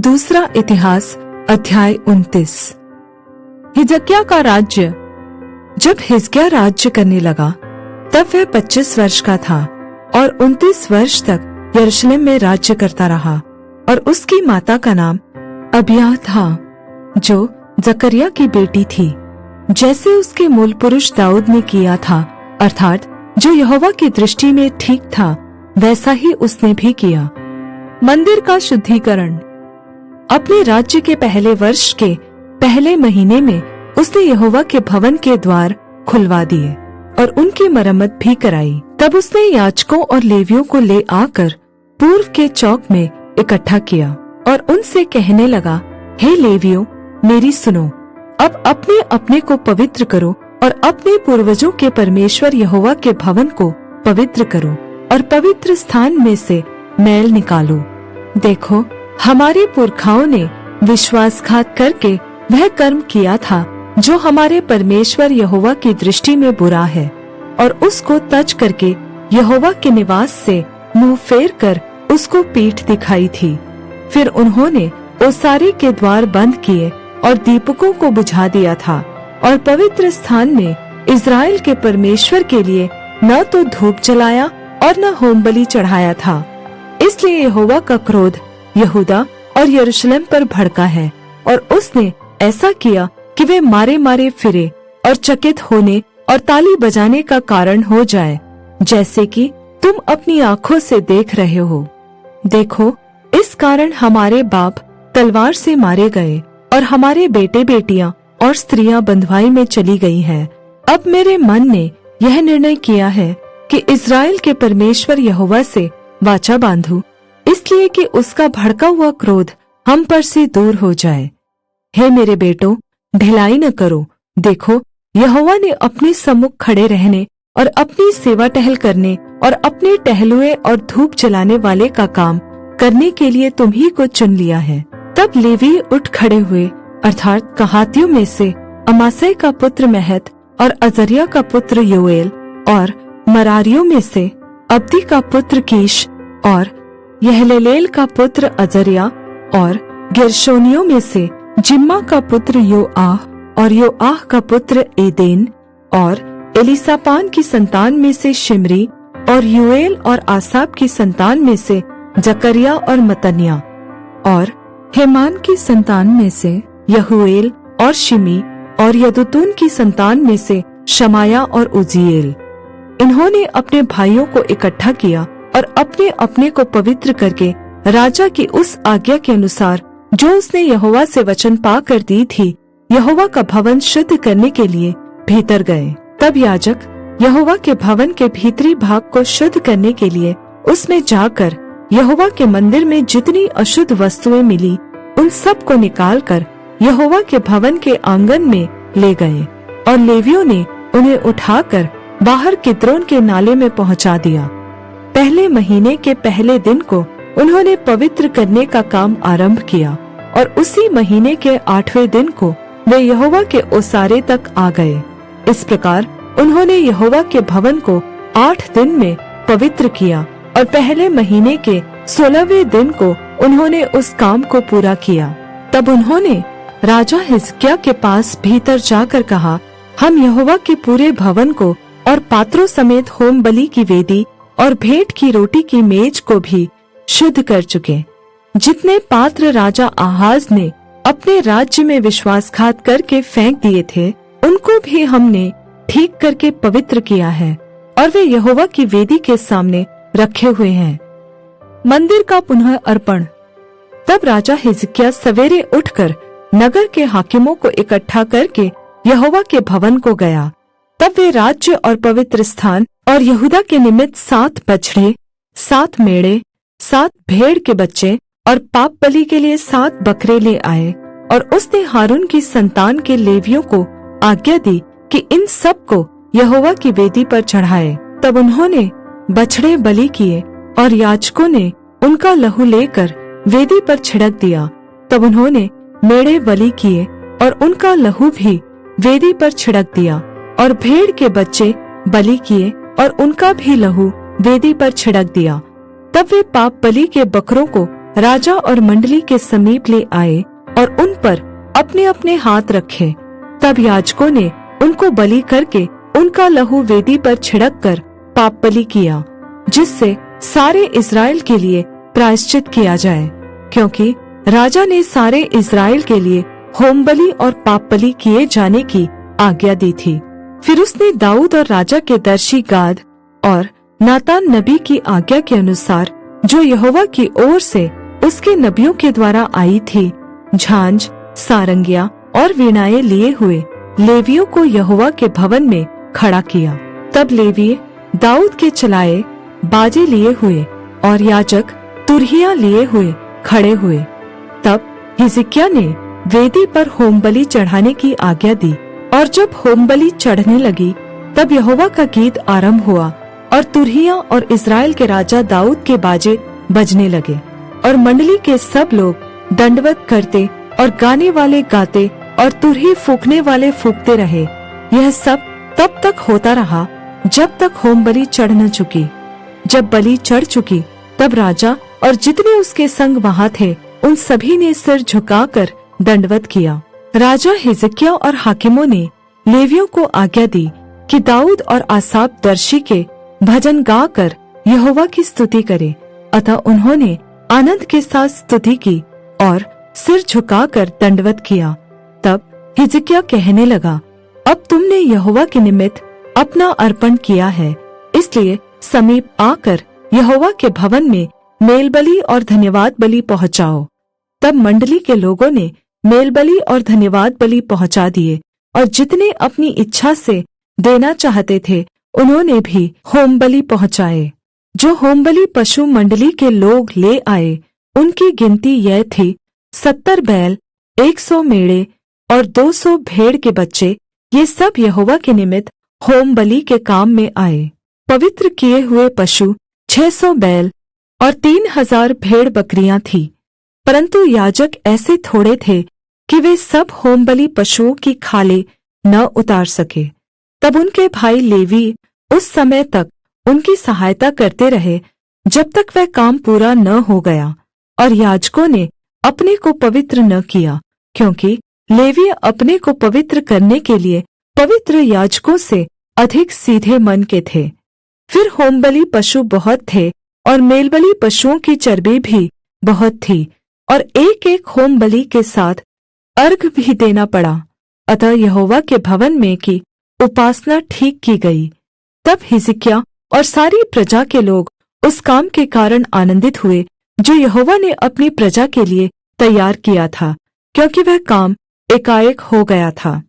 दूसरा इतिहास अध्याय 29। हिजकिय्याह का राज्य। जब हिजकिय्याह राज्य करने लगा तब वह 25 वर्ष का था और 29 वर्ष तक यरूशलेम में राज्य करता रहा। और उसकी माता का नाम अबिय्याह था, जो जकर्याह की बेटी थी, जैसे उसके मूल पुरुष दाऊद ने किया था, अर्थात जो यहोवा की दृष्टि में ठीक था वैसा ही उसने भी किया। मंदिर का शुद्धिकरण। अपने राज्य के पहले वर्ष के पहले महीने में उसने यहोवा के भवन के द्वार खुलवा दिए और उनकी मरम्मत भी कराई। तब उसने याजकों और लेवियों को ले आकर पूर्व के चौक में इकट्ठा किया और उनसे कहने लगा, हे लेवियों, मेरी सुनो। अब अपने अपने को पवित्र करो और अपने पूर्वजों के परमेश्वर यहोवा के भवन को पवित्र करो और पवित्र स्थान में से मैल निकालो। देखो, हमारे पुरखाओं ने विश्वासघात करके वह कर्म किया था जो हमारे परमेश्वर यहोवा की दृष्टि में बुरा है, और उसको तज करके यहोवा के निवास से मुंह फेर कर उसको पीठ दिखाई थी। फिर उन्होंने ओसारे के द्वार बंद किए और दीपकों को बुझा दिया था और पवित्र स्थान में इज़राइल के परमेश्वर के लिए न तो धूप जलाया और न होमबलि चढ़ाया था। इसलिए यहोवा का क्रोध यहूदा और यरूशलेम पर भड़का है, और उसने ऐसा किया कि वे मारे मारे फिरे और चकित होने और ताली बजाने का कारण हो जाए, जैसे कि तुम अपनी आँखों से देख रहे हो। देखो, इस कारण हमारे बाप तलवार से मारे गए और हमारे बेटे बेटियां और स्त्रियां बंधुआई में चली गई हैं। अब मेरे मन ने यह निर्णय किया है कि इज़राइल के परमेश्वर यहोवा से वाचा बांधूं, इसलिए कि उसका भड़का हुआ क्रोध हम पर से दूर हो जाए। हे मेरे बेटों, ढिलाई न करो। देखो, यहोवा ने अपने सम्मुख खड़े रहने और अपनी सेवा टहल करने और अपने टहलुए और धूप जलाने वाले का काम करने के लिए तुम्ही को चुन लिया है। तब लेवी उठ खड़े हुए, अर्थात कहातियों में से अमासै का पुत्र महत और अजर्याह का पुत्र योएल, और मरारियों में से अब्दी का पुत्र कीश और यहलेलेल का पुत्र अजर्याह, और गेर्शोनियों में से जिम्मा का पुत्र योआह और योआह का पुत्र एदेन, और एलीसापान की संतान में से शिमरी, और यूएल और आसाप की संतान में से जकर्याह और मतन्याह, और हेमान की संतान में से यहूएल और शिमी, और यदुतून की संतान में से शमाया और उज्जीएल। इन्होंने अपने भाइयों को इकट्ठा किया और अपने अपने को पवित्र करके राजा की उस आज्ञा के अनुसार जो उसने यहोवा से वचन पाकर दी थी, यहोवा का भवन शुद्ध करने के लिए भीतर गए। तब याजक यहोवा के भवन के भीतरी भाग को शुद्ध करने के लिए उसमें जाकर यहोवा के मंदिर में जितनी अशुद्ध वस्तुएं मिली उन सब को निकालकर यहोवा के भवन के आंगन में ले गए, और लेवियों ने उन्हें उठाकर बाहर किद्रोन के नाले में पहुंचा दिया। पहले महीने के पहले दिन को उन्होंने पवित्र करने का काम आरंभ किया, और उसी महीने के 8वें दिन को वे यहोवा के ओसारे तक आ गए। इस प्रकार उन्होंने यहोवा के भवन को 8 दिन में पवित्र किया, और पहले महीने के 16वें दिन को उन्होंने उस काम को पूरा किया। तब उन्होंने राजा हिजकिय्याह के पास भीतर जाकर कहा, हम यहोवा के पूरे भवन को और पात्रों समेत होम बलि की वेदी और भेंट की रोटी की मेज को भी शुद्ध कर चुके। जितने पात्र राजा आहाज ने अपने राज्य में विश्वासघात करके फेंक दिए थे, उनको भी हमने ठीक करके पवित्र किया है, और वे यहोवा की वेदी के सामने रखे हुए हैं। मंदिर का पुनः अर्पण। तब राजा हिजकिय्याह सवेरे उठकर नगर के हाकिमों को इकट्ठा करके यहोवा के भवन को गया। तब वे राज्य और पवित्र स्थान और यहूदा के निमित्त 7 बछड़े, 7 मेढ़े, 7 भेड़ के बच्चे और पाप बलि के लिए 7 बकरे ले आए, और उसने हारून की संतान के लेवियों को आज्ञा दी कि इन सब को यहोवा की वेदी पर चढ़ाए। तब उन्होंने बछड़े बलि किए और याजकों ने उनका लहू लेकर वेदी पर छिड़क दिया। तब उन्होंने मेढ़े बलि किए और उनका लहू भी वेदी पर छिड़क दिया, और भेड़ के बच्चे बलि किए और उनका भी लहू वेदी पर छिड़क दिया। तब वे पाप बलि के बकरों को राजा और मंडली के समीप ले आए और उन पर अपने अपने हाथ रखे। तब याजकों ने उनको बलि करके उनका लहू वेदी पर छिड़क कर पाप बलि किया, जिससे सारे इस्राएल के लिए प्रायश्चित किया जाए, क्योंकि राजा ने सारे इस्राएल के लिए होम बलि और पाप बलि किए जाने की आज्ञा दी थी। फिर उसने दाऊद और राजा के दर्शी गाद और नातान नबी की आज्ञा के अनुसार, जो यहोवा की ओर से उसके नबियों के द्वारा आई थी, झांझ, सारंगियां और वीणाएं लिए हुए लेवियों को यहोवा के भवन में खड़ा किया। तब लेवीय दाऊद के चलाए बाजे लिए हुए और याजक तुरहियां लिए हुए खड़े हुए। तब हिजकिय्याह ने वेदी पर होम बलि चढ़ाने की आज्ञा दी, और जब होम बलि चढ़ने लगी तब यहोवा का गीत आरंभ हुआ और तुरहियां और इस्राएल के राजा दाऊद के बाजे बजने लगे, और मंडली के सब लोग दंडवत करते और गाने वाले गाते और तुरही फूंकने वाले फूंकते रहे। यह सब तब तक होता रहा जब तक होम बलि चढ़ न चुकी। जब बलि चढ़ चुकी तब राजा और जितने उसके संग वहां थे उन सभी ने सिर झुकाकर दंडवत किया। राजा हिजकिय्याह और हाकिमों ने लेवियों को आज्ञा दी कि दाऊद और आसाप दर्शी के भजन गाकर यहोवा की स्तुति करे। अतः उन्होंने आनंद के साथ स्तुति की और सिर झुकाकर दंडवत किया। तब हिजकिय्याह कहने लगा, अब तुमने यहोवा के निमित्त अपना अर्पण किया है, इसलिए समीप आकर यहोवा के भवन में मेलबलि और धन्यवाद बलि पहुँचाओ। तब मंडली के लोगों ने मेलबलि और धन्यवाद बलि पहुँचा दिए, और जितने अपनी इच्छा से देना चाहते थे उन्होंने भी होम बलि पहुँचाए। जो होम बलि पशु मंडली के लोग ले आए उनकी गिनती यह थी, 70 बैल, 100 मेढ़े और 200 भेड़ के बच्चे। ये सब यहोवा के निमित्त होम बलि के काम में आए। पवित्र किए हुए पशु 600 बैल और 3000 भेड़ बकरियां थी। परंतु याजक ऐसे थोड़े थे कि वे सब होम बलि पशुओं की खाले न उतार सके। तब उनके भाई लेवी उस समय तक उनकी सहायता करते रहे जब तक वह काम पूरा न हो गया, और याजकों ने अपने को पवित्र न किया, क्योंकि लेवी अपने को पवित्र करने के लिए पवित्र याजकों से अधिक सीधे मन के थे। फिर होमबलि पशु बहुत थे और मेलबलि पशुओं की चर्बी भी बहुत थी, और एक एक होम बलि के साथ अर्घ भी देना पड़ा। अतः यहोवा के भवन में की उपासना ठीक की गई। तब हिजकिय्याह और सारी प्रजा के लोग उस काम के कारण आनंदित हुए जो यहोवा ने अपनी प्रजा के लिए तैयार किया था, क्योंकि वह काम एकाएक हो गया था।